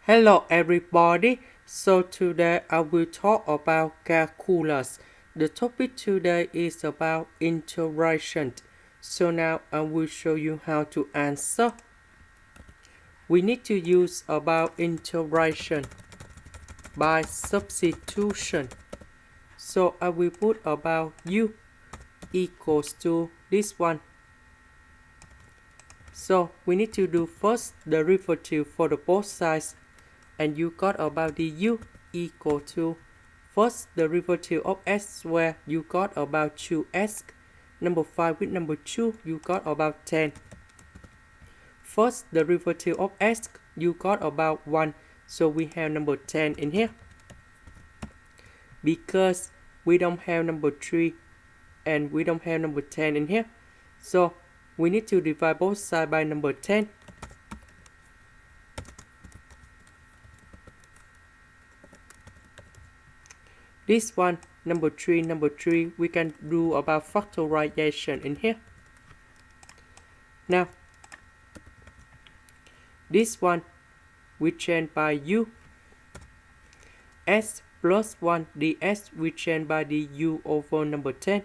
Hello everybody, so today I will talk about calculus. The topic today is about integration. So now I will show you how to answer. We need to use about integration by substitution. So I will put about u equals to this one. So we need to do first derivative for the both sides. And you got about du equal to first derivative of s where you got about 2s. Number 5 with number 2 you got about 10. First derivative of s you got about 1. So we have number 10 in here. Because we don't have number 3 and we don't have number 10 in here. So we need to divide both sides by number 10. This one, number 3, we can do about factorization in here. Now, this one, we change by u. S plus 1 ds, we change by du over number 10.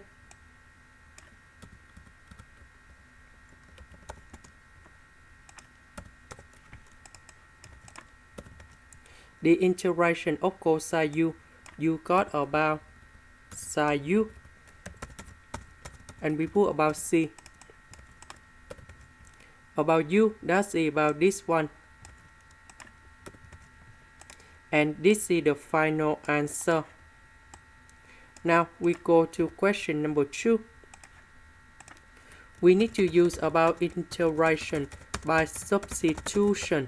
The integration of cosine u, you got about sine u, and we put about c. About u, that's about this one, and this is the final answer. Now we go to question number 2. We need to use about integration by substitution.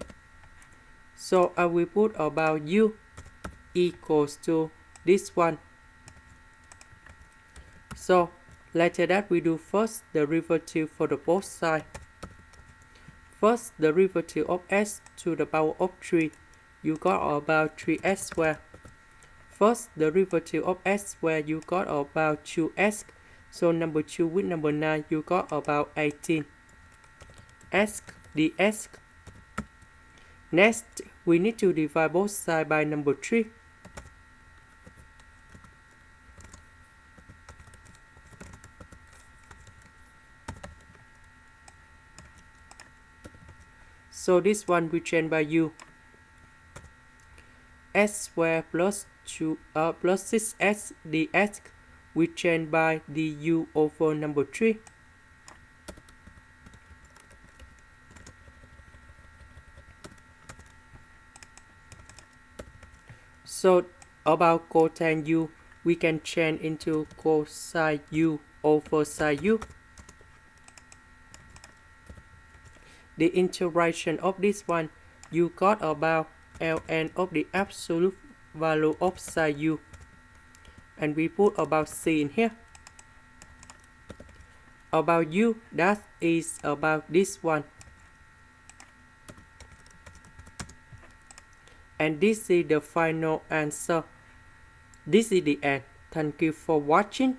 So I will put about u equals to this one. So later that we do first derivative for the both sides. First derivative of s to the power of 3, you got about 3s squared. First derivative of s squared, you got about 2s. So number 2 with number 9, you got about 18. S ds. Next, we need to divide both sides by number 3. So this one we change by u. S squared plus 6s ds, we change by du over number 3. So about cosine u, we can change into cosine u over sine u. The integration of this one, you got about ln of the absolute value of sine u, and we put about c in here. About u, that is about this one, and this is the final answer. This is the end. Thank you for watching.